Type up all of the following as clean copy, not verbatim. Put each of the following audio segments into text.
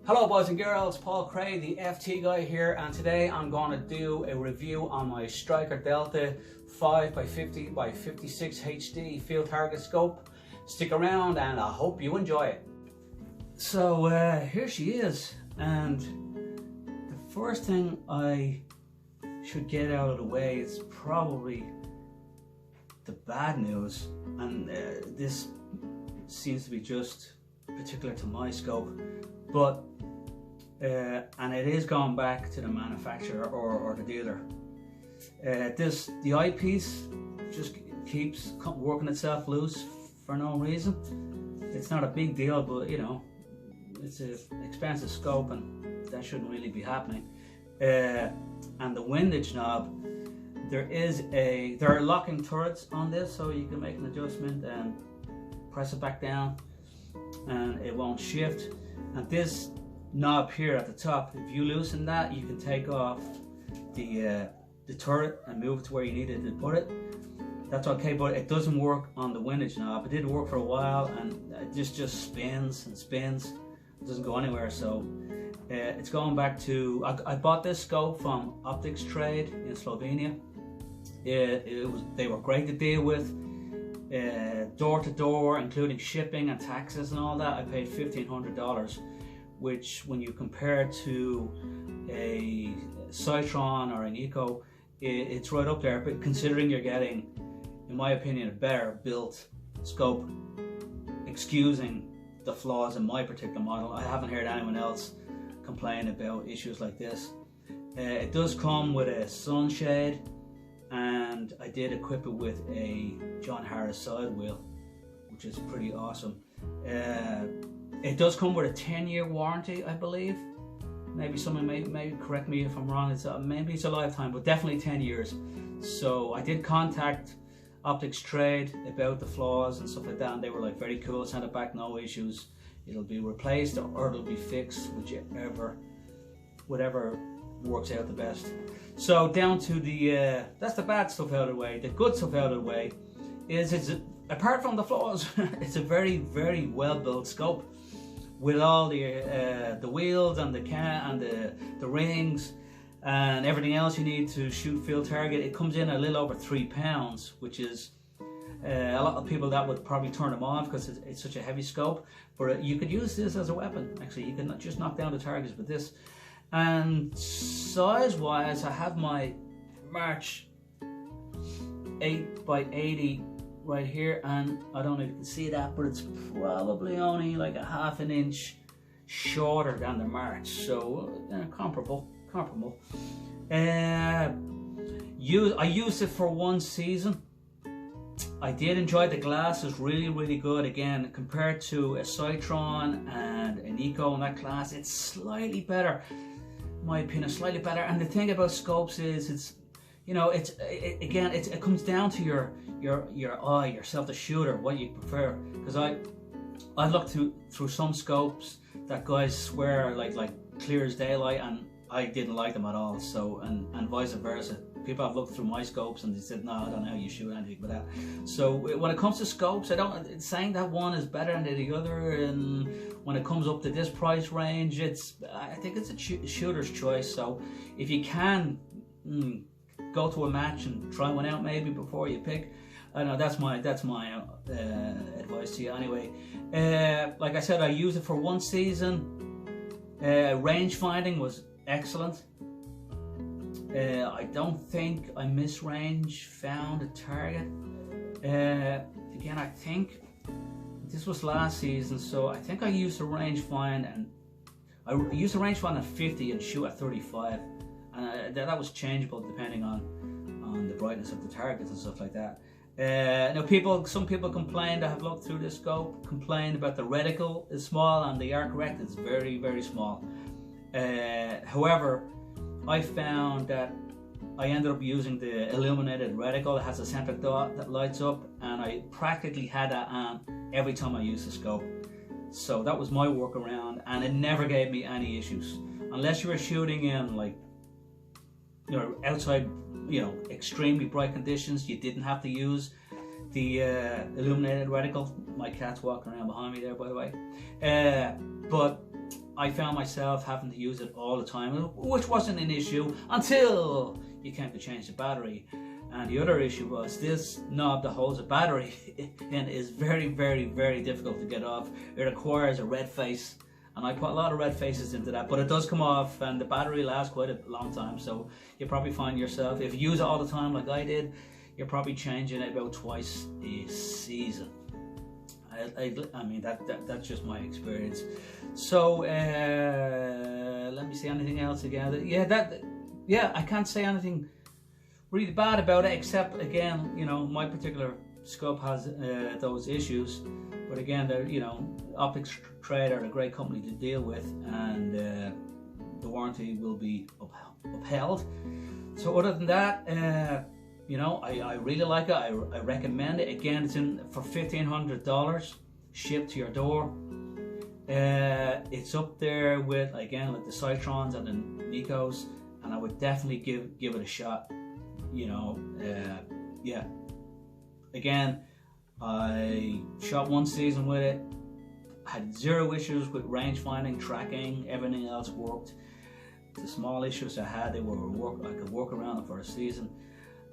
Hello boys and girls, Paul Cray, the FT guy here, and today I'm going to do a review on my Stryker Delta 5x50x56 HD field target scope. Stick around and I hope you enjoy it. So here she is, and the first thing I should get out of the way is probably the bad news, and this seems to be just particular to my scope, but and it is going back to the manufacturer or the dealer. The eyepiece just keeps working itself loose for no reason. It's not a big deal, but you know, it's an expensive scope and that shouldn't really be happening. And the windage knob, there are locking turrets on this, so you can make an adjustment and press it back down and it won't shift. And this knob here at the top, if you loosen that, you can take off the turret and move it to where you needed to put it. That's okay, but it doesn't work on the windage knob. It did work for a while, and it just spins and spins. It doesn't go anywhere. So it's going back to, I bought this scope from Optics Trade in Slovenia. They were great to deal with, door to door, including shipping and taxes and all that. I paid $1,500, which when you compare to a Citron or an Eco, it's right up there. But considering you're getting, in my opinion, a better built scope, excusing the flaws in my particular model, I haven't heard anyone else complain about issues like this. It does come with a sunshade, and I did equip it with a John Harris side wheel, which is pretty awesome. It does come with a 10-year warranty, I believe. Maybe someone may correct me if I'm wrong. Maybe it's a lifetime, but definitely 10 years. So I did contact Optics Trade about the flaws and stuff like that, and they were like very cool, sent it back, no issues. It'll be replaced or it'll be fixed, whatever works out the best. So down to that's the bad stuff out of the way. The good stuff out of the way is apart from the flaws, it's a very, very well built scope with all the wheels and the rings and everything else you need to shoot field target. It comes in a little over 3 pounds, which is a lot of people that would probably turn them off because it's such a heavy scope. But you could use this as a weapon. Actually, you can just knock down the targets with this. And size-wise, I have my March 8x80 right here, and I don't know if you can see that, but it's probably only like a ½ an inch shorter than the March, so comparable. I used it for 1 season. I did enjoy the glass. It's really, really good. Again, compared to a Citron and an Eco in that class, it's slightly better. In my opinion, slightly better. And the thing about scopes is, it comes down to your eye, yourself, the shooter, what you prefer. Because I've looked through some scopes that guys swear like clear as daylight, and I didn't like them at all. So and vice versa. People have looked through my scopes and they said, no, I don't know how you shoot anything with that. So when it comes to scopes, it's saying that one is better than the other, and when it comes up to this price range, I think it's a shooter's choice. So if you can go to a match and try one out maybe before you pick. I know that's my advice to you anyway. Like I said, I used it for 1 season. Range finding was excellent. I don't think I found a target. Again, I think this was last season, so I think I used a range find, and I used a range find at 50 and shoot at 35, and that was changeable depending on the brightness of the targets and stuff like that. Now some people complained, I have looked through this scope, complained about the reticle is small and the arc rect is very, very small. However, I found that I ended up using the illuminated reticle. It has a center dot that lights up, and I practically had that on every time I used the scope. So that was my workaround, and it never gave me any issues. Unless you were shooting in outside, extremely bright conditions, you didn't have to use the illuminated reticle. My cat's walking around behind me there, by the way. But I found myself having to use it all the time, which wasn't an issue until you came to change the battery. And the other issue was this knob that holds the battery in is very, very, very difficult to get off. It requires a red face, and I put a lot of red faces into that, but it does come off, and the battery lasts quite a long time. So you probably find yourself, if you use it all the time like I did, you're probably changing it about twice a season. I mean, that's just my experience. So let me see anything else again. Yeah, I can't say anything really bad about it, except again, you know, my particular scope has those issues. But again, you know, Optics Trade are a great company to deal with, and the warranty will be upheld. So other than that, you know, I really like it. I recommend it. Again, it's in for $1,500, shipped to your door. It's up there with, again, like the Cytrons and the Nikos, and I would definitely give it a shot. You know, yeah. Again, I shot one season with it. Had zero issues with range finding, tracking. Everything else worked. The small issues I had, I could work around it for a season.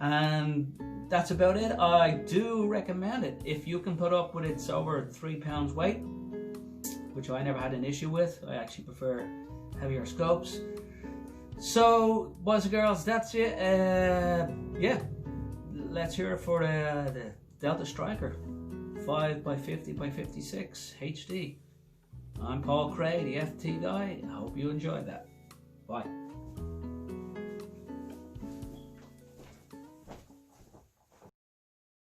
And that's about it. I do recommend it. If you can put up with it's over 3 pounds weight, which I never had an issue with. I actually prefer heavier scopes. So, boys and girls, that's it. Yeah, let's hear it for the Delta Stryker 5x50x56 HD. I'm Paul Cray, the FT guy. I hope you enjoyed that. Bye.